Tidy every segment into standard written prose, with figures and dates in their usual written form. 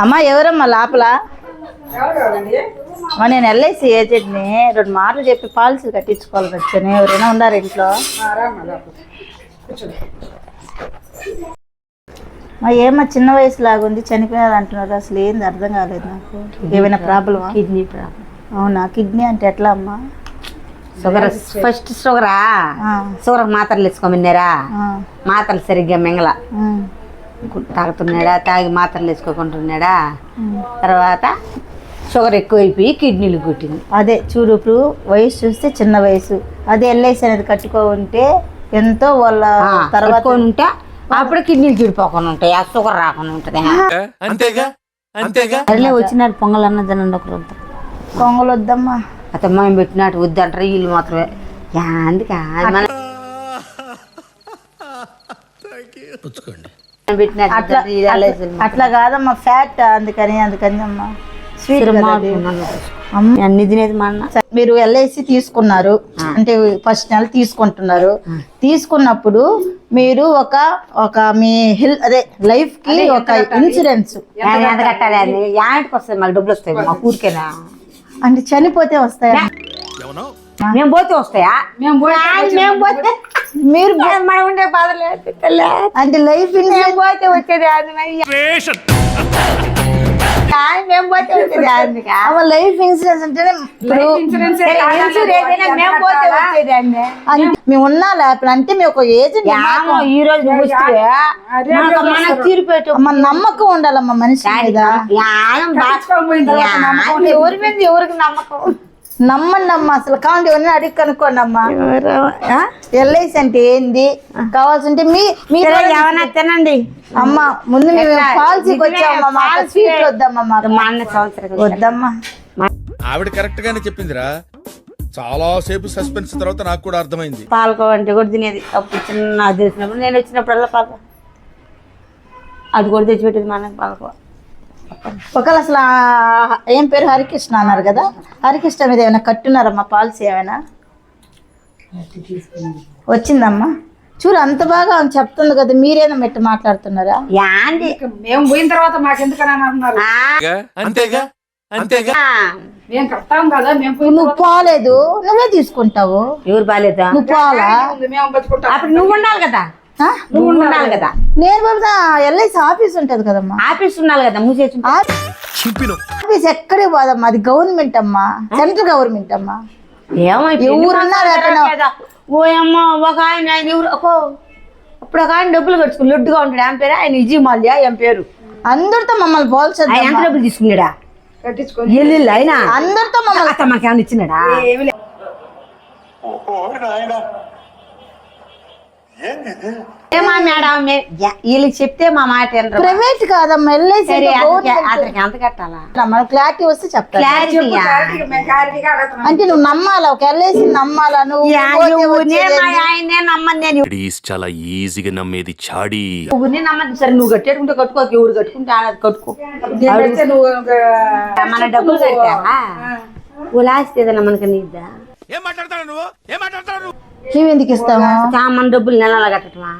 అమ్మ ఎవరమ్మా లోపల? నేను ఎల్ఐసి ఏజెంట్ని. 2 మాటలు చెప్పి పాలసీ కట్టించుకోవాలి వచ్చాను. ఎవరైనా ఉన్నారు ఇంట్లో? ఏమో చిన్న వయసు లాగుంది, చనిపోయారు అంటున్నారు. అసలు ఏంది అర్థం కాలేదు నాకు. ఏమైనా ప్రాబ్లమా? Kidney problem. అవునా? కిడ్నీ అంటే ఎట్లా అమ్మా? షుగర్, ఫస్ట్ షుగర్ మాత్రలు వేసుకోమన్నారా, మాత్రలు సరిగ్గా మింగల తాగుతున్నాడా, తాగి మాత్రలు వేసుకోకుంటున్నాడా, తర్వాత షుగర్ ఎక్కువైపోయి కిడ్నీలు కొట్టింది. అదే చూడు, ఇప్పుడు వయసు చూస్తే చిన్న వయసు, అదే ఎల్ఐసి అనేది కట్టుకుంటే ఎంతో వాళ్ళ తర్వాత ఉంటే అప్పుడు కిడ్నీలు చెడిపోకుండా ఉంటాయి, ఆ షుగర్ రాకుండా ఉంటుంది. సరేలే వచ్చినారు పొంగల్ అన్నదనండి ఒకరు. పొంగల్ వద్దమ్మా, అతమ్మ పెట్టినట్టు వద్దంటారు వీళ్ళు మాత్రమే. అందుకే అట్లా కాదమ్మా, ఫ్యాట్ అందుకని అమ్మా. అన్ని తినేది మా అన్న. మీరు ఎల్ఐసి తీసుకున్నారు అంటే ఫస్ట్ నెల తీసుకుంటున్నారు. తీసుకున్నప్పుడు మీరు ఒక మీ హెల్త్ అదే లైఫ్ కి ఒక ఇన్సూరెన్స్ ఎంత కట్టాలి? అది యాంటికి వస్తుంది, మాకు డబ్బులు వస్తాయి మా ఊరికేనా? అంటే చనిపోతే వస్తాయా? మేము పోతే వస్తాయా? మీరు మనం ఉండే బాధలే అంటే లైఫ్ ఇన్సూరెన్స్ పోతే వచ్చేది మేము పోతే వచ్చేది. లైఫ్ ఇన్సూరెన్స్ అంటేనే మేము ఉన్నా లేకపోతే అంటే మేము ఒక ఏజెంట్. ఈ రోజు తీరిపెట్టు నమ్మకం ఉండాలమ్మా మనిషి మీద. ఎవరి మీద ఎవరికి నమ్మకం? నమ్మండి అమ్మా, అసలు కావండి ఎవరిని అడిగి కనుక్కోండి అమ్మా. ఎల్ఐసి అంటే ఏంది కావాల్సింటే మీరు ఏమన్నా తినండి అమ్మా. ముందు మేము పాలసీకి వచ్చామమ్మా, స్వీట్ వద్దమ్మా, వద్దమ్మా. ఆవిడ కరెక్ట్ గానే చెప్పిందిరా. చాలా సేపు సస్పెన్స్ తర్వాత నాకు కూడా అర్థమైంది. పాలకోవ అంటే కూడా తినేది. అప్పుడు చిన్న తెలిసినప్పుడు నేను వచ్చినప్పుడల్లా పాలకోవ అది కూడా తెచ్చిపెట్టేది మా అన్నకి పాలకోవ. ఒకవేళ అసలు ఏం పేరు హరికృష్ణ అన్నారు కదా, హరికృష్ణ మీద ఏమైనా కట్టున్నారమ్మా పాలసీ? ఏమైనా వచ్చిందమ్మా? చూడు అంత బాగా చెప్తుంది కదా, మీరేనా మెట్టు మాట్లాడుతున్నారా? మేము పోయిన తర్వాత మాకెందుకని అంటున్నారు. మేము కడతాం కదా, నువ్వు పోలేదు, నువ్వే తీసుకుంటావు. ఎవరు బాగాలేదా? నువ్వు పోవాలా? మేము బతుకుంటాం. అప్పుడు నువ్వు ఉండాలి కదా, నువ్వు ఉండాలి కదా. నేను బాబా ఎల్ఐసి ఆఫీస్ ఉంటది కదమ్మా. ఆఫీస్ ఉండాలి కదా, మూసేసి ఆఫీస్ ఎక్కడికి పోదమ్మా, అది గవర్నమెంట్ అమ్మా, సెంట్రల్ గవర్నమెంట్ అమ్మా. ఓ అమ్మ ఒక ఆయన అప్పుడు ఒక ఆయన డబ్బులు కట్టుకుని లొడ్డుగా ఉంటాడు. ఏం పేరు ఆయన? విజయ్ మాల్యా ఏం పేరు? అందరితో మమ్మల్ని పోల్చదు. ఎంత డబ్బులు తీసుకున్నాడా? కట్టించుకొని అయినా అందరితో మమ్మల్ని మాకేమన్నా ఇచ్చినాడా? ఏమా మేడం వీళ్ళకి చెప్తే మా మాట ప్రైవేట్ కాదమ్మా, ఎల్ఐసి అతనికి ఎంత కట్టాలా? క్లారిటీ వస్తే చెప్తా. అంటే నువ్వు నమ్మాలా, ఒక ఎల్ఐసి నమ్మాలా? నువ్వు చాలా ఈజీగా నమ్మేది చాడి. నమ్మదు. సరే నువ్వు కట్టేట్టుకుంటే కట్టుకో, ఎవరు కట్టుకుంటే ఆడది కట్టుకో. మన డబ్బులు కట్టా ఉలాస్తే ఏదైనా మనకు నీద్దా? ఏం మాట్లాడతాడు నువ్వు? ఏం మాట్లాడతాడు నువ్వు? మేము ఎందుకు ఇస్తాము? మన డబ్బులు నెలలా కట్టటమా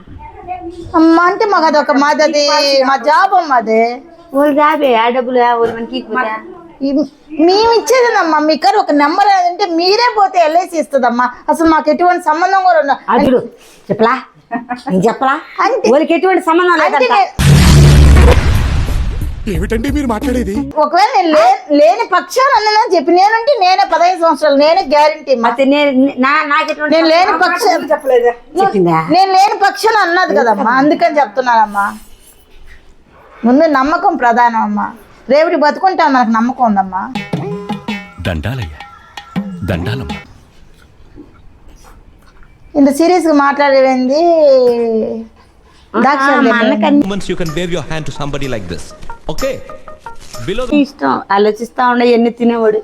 అమ్మా? అంటే మాకు అదొక మాది, అది మా జాబ్ అమ్మా. అదే వాళ్ళు జాబే, ఆ డబ్బులు మనకి మేము ఇచ్చేదేనమ్మా. మీకు ఒక నెంబర్ అంటే మీరే పోతే ఎల్ఐసి ఇస్తుందమ్మా. అసలు మాకు ఎటువంటి సంబంధం కూడా ఉండదు. చెప్పలా నేను చెప్పలా అంటే వాళ్ళకి ఎటువంటి సంబంధం లేదంట. ఏమిటండి మీరు మాట్లాడేది? ఒకవేళ నేను లేని పక్షాలు అన్నా చెప్పి నేనంటే నేనే 15 సంవత్సరాలు నేనే గ్యారంటీ. నేను లేని పక్షాలు చెప్పలేదా? నేను లేని పక్షాలు అన్నది కదమ్మా, అందుకని చెప్తున్నానమ్మా. ముందు నమ్మకం ప్రధానం అమ్మా. రేపటి బతుకుంటా మనకు నమ్మకం ఉందమ్మా. దండాలయ్యా, దండాలమ్మా. ఇంత సీరియస్ గా మాట్లాడేది ఇష్టం ఆలోచిస్తా ఉండే ఎన్ని తినేవాడు.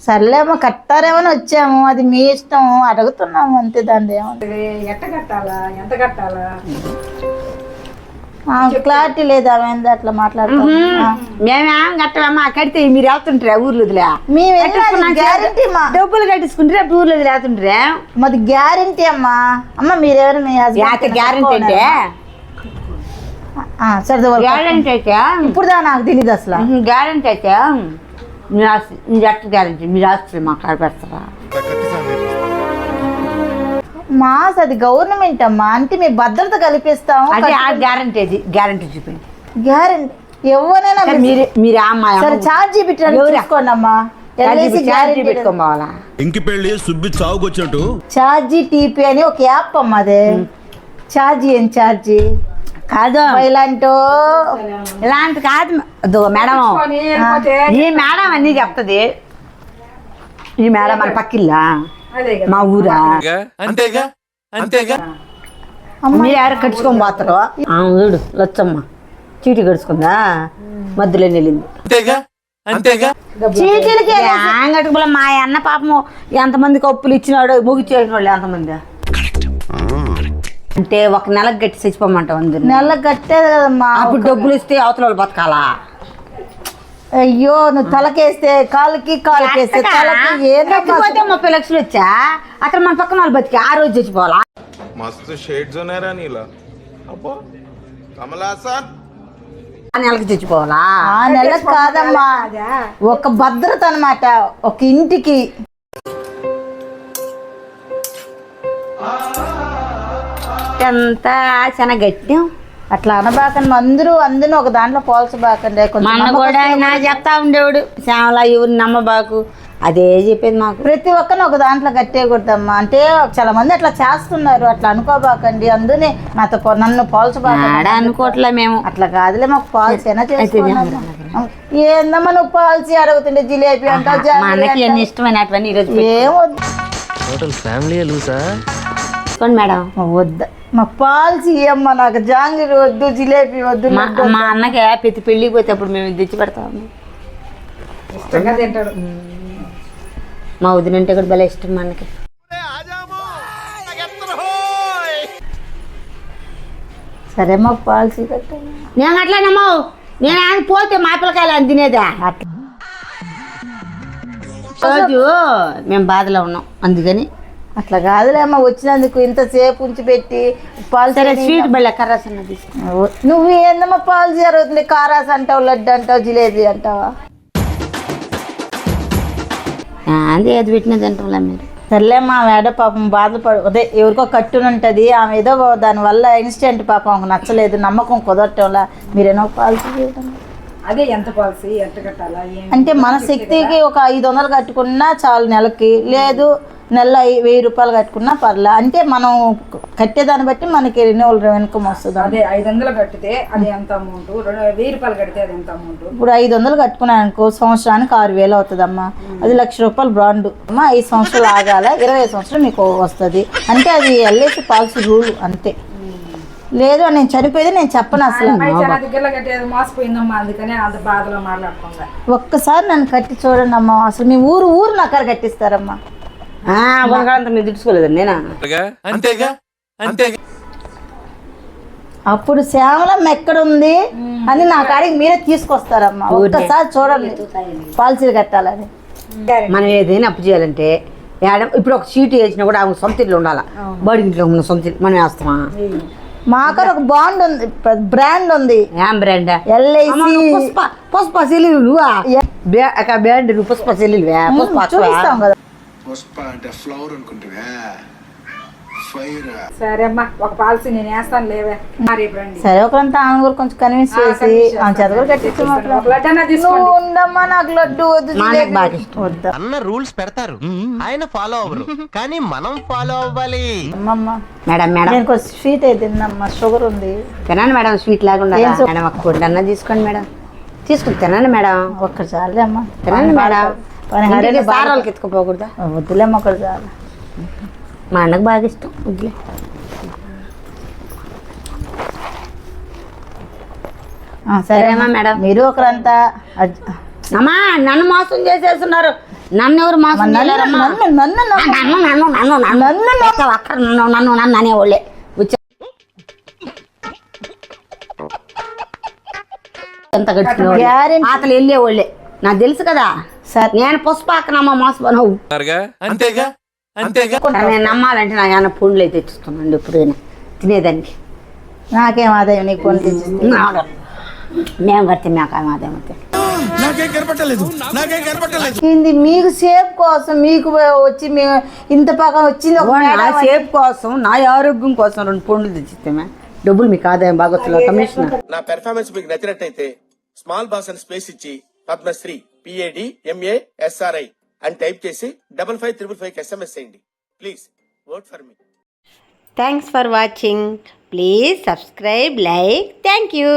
సర్లేమో కట్టారేమని వచ్చాము, అది మీ ఇష్టం, అడుగుతున్నాము అంతే. దాన్ని ఎట్ట కట్టాలా, ఎంత కట్టాలా క్లారిటీ లేదా? అట్లా మాట్లాడుతాం. మేమేం కట్టమమ్మా, కడితే మీరు వెళ్తుంటారా ఊర్లో వదిలే? మేము గ్యారంటీ మా డబ్బులు కట్టించుకుంటారా ఊర్లో వదిలేతుంటారా? మాది గ్యారంటీ అమ్మా. అమ్మ మీరెవరు? మీ హస్బెండ్ గ్యారంటీ అంటే సరే గ్యారెంటీ అయితే ఇప్పుడు నాకు తెలియదు అసలు. గ్యారెంటీ అయితే మీరు ఆస్తి మీరు ఎట్లా గ్యారెంటీ మీరు ఆస్తి మాట్లాడతారా? మాస్ అది గవర్నమెంట్ అమ్మా, అంటే మీ భద్రత కల్పిస్తాము. అదే ఆ గ్యారెంటీ చూపిండి. గ్యారెంటీ ఎవరైనా మీరు అమ్మాయి సరే ఛార్జీ పెట్టుకోండి అమ్మా. ఎల్ఐసి గ్యారెంటీ పెట్టుకోవాలా? ఇంకి పెళ్లి సుబ్బి చావుకొచ్చినట్టు ఛార్జీ టీపీ అని ఒక యాప్ అమ్మా. అదే ఛార్జీ ఏం ఛార్జీ కాదు ఇలాంటి కాదు మేడం. ఈ మేడం అన్నీ చెప్తుంది. ఈ మేడం మన పక్కిల్లా మా ఊరా అంతేగా అంతేగా. మీరు ఎవరు కడుచుకొని పోతారో వీడు లచ్చమ్మ చీటీ కడుచుకుందా మధ్యలో వెళ్ళింది. అంతేగా అంతేగా. చీటీలకి కట్టుకుపోలే. మా అన్న పాపము ఎంతమందికి అప్పులు ఇచ్చినాడు ముగిచ్చేసిన వాళ్ళు ఎంతమంది అంటే ఒక నెలకు గట్టి చచ్చిపోమంటావు. అందరు నెల కట్టేది కదమ్మా. అప్పుడు డబ్బులు ఇస్తే అవతల వాళ్ళు బతకాలా? అయ్యో నువ్వు తలకేస్తే కాలుకి కాలుకేస్తే తలకి ఏదో 30 లక్షలు వచ్చా అక్కడ మన పక్కన వాళ్ళు బతికి ఆ రోజు చచ్చిపోవాలా? मस्त शेड जो नाही राणीला अप्पा कमला असा ఆ నెలకి చచ్చిపోవాలా? ఆ నెలకు కాదమ్మా, ఒక భద్రత అన్నమాట ఒక ఇంటికి. ఎంత చాలా గట్టి అట్లా అనబాకండి. అందరూ ఒక దాంట్లో పోల్చబాకండి. మన కూడా ఆయన చెప్తా ఉండేవాడు శ్యామల ఎవరిని నమ్మబాకు అదే చెప్పేది మాకు. ప్రతి ఒక్కరిని ఒక దాంట్లో కట్టేయకూడదమ్మా. అంటే చాలా మంది అట్లా చేస్తున్నారు, అట్లా అనుకోబాకండి. అందునే నన్ను పోల్చబాకండి. అనుకోవట్లే మేము. అట్లా కాదులే, మాకు పాలసీ అయినా చేసుకోవాలి. ఏందమ్మా నువ్వు పాలసీ అడుగుతుంటే జిలేబీ అంటావు. మనకి ఎన్ని ఇష్టమైనటువంటి ఈరోజు ఏమొద్దు ఫ్యామిలీ లూసా మేడం వద్దు. మా పాలసీ అమ్మా, నాకు జాంగిరి వద్దు, జిలేబీ వద్దు. మా అన్నకి ప్రతి పెళ్ళికి పోతే అప్పుడు మేము తెచ్చి పెడతాము. ఇష్టంగా తింటాడు. మా వదినంటే కూడా భలే ఇష్టం మా అన్నకి. సరే మాకు పాలసీ కట్టండి. నేను అట్లానమ్మా, నేను ఆయన పోతే మా పిల్లకాయలు అని తినేదా అట్లా. రోజు మేము బాధలో ఉన్నాం అందుకని. అట్లా కాదులే అమ్మ, వచ్చినందుకు ఇంతసేపు ఉంచి పెట్టి సరే స్వీట్ బళ్ళ కర్రస్ అన్నది. నువ్వు ఏందమ్మా పాలసీ జరుగుతుంది? కారాస్ అంటావు, లడ్డు అంటావు, జిలేబీ అంటావా? అది ఏది పెట్టినా తింటాంలే మీరు. సర్లే మా మేడ పాపం బాధపడు, అదే ఎవరికో కట్టుని ఉంటుంది ఆమె, ఏదో దానివల్ల ఇన్స్టెంట్ పాపం ఆమెకు నచ్చలేదు, నమ్మకం కుదరటంలా మీరేనో పాలసీ చేయడం. అదే ఎంత పాలసీ ఎంత కట్టాలా అంటే మన శక్తికి ఒక 500 కట్టుకున్నా చాలు నెలకి, లేదు నెల 1000 రూపాయలు కట్టుకున్నా పర్లే. అంటే మనం కట్టేదాన్ని బట్టి మనకి రెన్యువల్ ఇన్కమ్ వస్తుంది. అదే 500 కట్టితే అది ఎంత అమౌంట్, 1000 రూపాయలు కడితే అది ఎంత అమౌంట్. ఇప్పుడు 500 కట్టుకున్నాను అనుకో, సంవత్సరానికి 6000 అవుతుందమ్మా. అది 1,00,000 రూపాయలు బ్రాండ్ అమ్మా. 5 సంవత్సరాలు ఆగాల, 20 సంవత్సరాలు మీకు వస్తుంది. అంటే అది ఎల్ఐసి పాలసీ రూల్ అంతే. లేదు నేను చనిపోయేది నేను చెప్పను అసలు. చాలా దగ్గరలో కట్టేది మోసపోయిందమ్మా, అందుకనే అంత బాధలో మాట్లాడుకుందా. ఒక్కసారి నన్ను కట్టి చూడండి అమ్మా. అసలు మీ ఊరు నక్కర కట్టిస్తారమ్మా. వాళ్ళంతా మీరు తిట్టుకోలేదండి నేను. అంతేగా అంతేగా. అప్పుడు శ్యామలమ్మ ఎక్కడుంది అని నా కాడికి మీరే తీసుకొస్తారమ్మా. ఒక్కసారి చూడండి పాలసీలు కట్టాలని. మనం ఏదైనా అప్పు చేయాలంటే ఇప్పుడు ఒక సీటు వేసినా కూడా ఆమె సొంత ఇల్లు ఉండాలా. బడి ఇంట్లో ఉన్న సొంత ఇల్లు మనం వేస్తామా? మాకర్ ఒక బాండ్ ఉంది, బ్రాండ్ ఉంది. ఏం బ్రాండ్? ఎల్ఐసి పుష్ప సెల్లులు బ్రాండ్ పుష్ప సెల్లులు చూపిస్తాం కదా. पुष्पा అంటే ఫ్లవర్ అనుకుంటువా ఫైర్. సరే అమ్మా, ఒక పాలసీ నేను వేస్తాను లేవే. రేపు రండి. సరే ఒకరంతా ఆమె కూడా కొంచెం కన్విన్స్ చేసి ఆమె చదువులు కట్టించు. ఒక లడ్డు అన్నా తీసుకోండి. ఉండమ్మా, నాకు లడ్డు వద్దు, జిలేబీ వద్దు. అన్న రూల్స్ పెడతారు, ఆయన ఫాలో అవ్వరు, కానీ మనం ఫాలో అవ్వాలి. అమ్మమ్మ మేడం మేడం నేను కొంచెం స్వీట్ అయితే తిన్నమ్మా, షుగర్ ఉంది. తినండి మేడం, స్వీట్ లాగా మేడం. ఒక కొండ అన్న తీసుకోండి మేడం, తీసుకుని తినండి మేడం. ఒక్కటి చాలే అమ్మా, తినండి మేడం. సార్ వాళ్ళకి ఎత్తుకుపోకూడదా? వద్దులేమ్మా, ఒకటి చాలు. మా అన్నకు బాగా ఇష్టం వద్దులే. సరేమ్మా మేడం, మీరు ఒకరంతా అమ్మా నన్ను మోసం చేసేస్తున్నారు. నన్ను ఎవరు మోసం చేయలేరమ్మా. నన్ను అనేవాళ్ళే ఎంత గడిచిన అతలు వెళ్ళేవాళ్ళే నాకు తెలుసు కదా. నేను పుష్పాకనమ్మ మోసపోను. అంతేగా అంతేగా. నేను నమ్మాలంటే నాకు ఏమైనా పండ్లు అయితే తెచ్చుకున్నాండి ఎప్పుడైనా తినేదానికి. నాకేం ఆదాయం నీకు పనులు తెచ్చిస్తే? మేము కడితే మాకు ఆదాయం వస్తే నాకేం కనపట్టలేదు నాకేం కనపట్టలేదు. ఏంది మీకు సేఫ్ కోసం మీకు వచ్చి మేము ఇంత పక్కన వచ్చింది ఒక నా మేడం అని. సేఫ్ కోసం నా ఆరోగ్యం కోసం 2 పండ్లు తెచ్చిస్తే డబ్బులు మీకు ఆదాయం బాగా వస్తుంది కమిషనర్. నా పెర్ఫార్మెన్స్ మీకు నచ్చినట్టయితే స్మాల్ బాస్ అని స్పేస్ ఇచ్చి పద్మశ్రీ PADMASRI అని టైప్ చేసి 5555 SMS చేయండి. Please vote for me. Thanks for watching. Please subscribe, like. Thank you.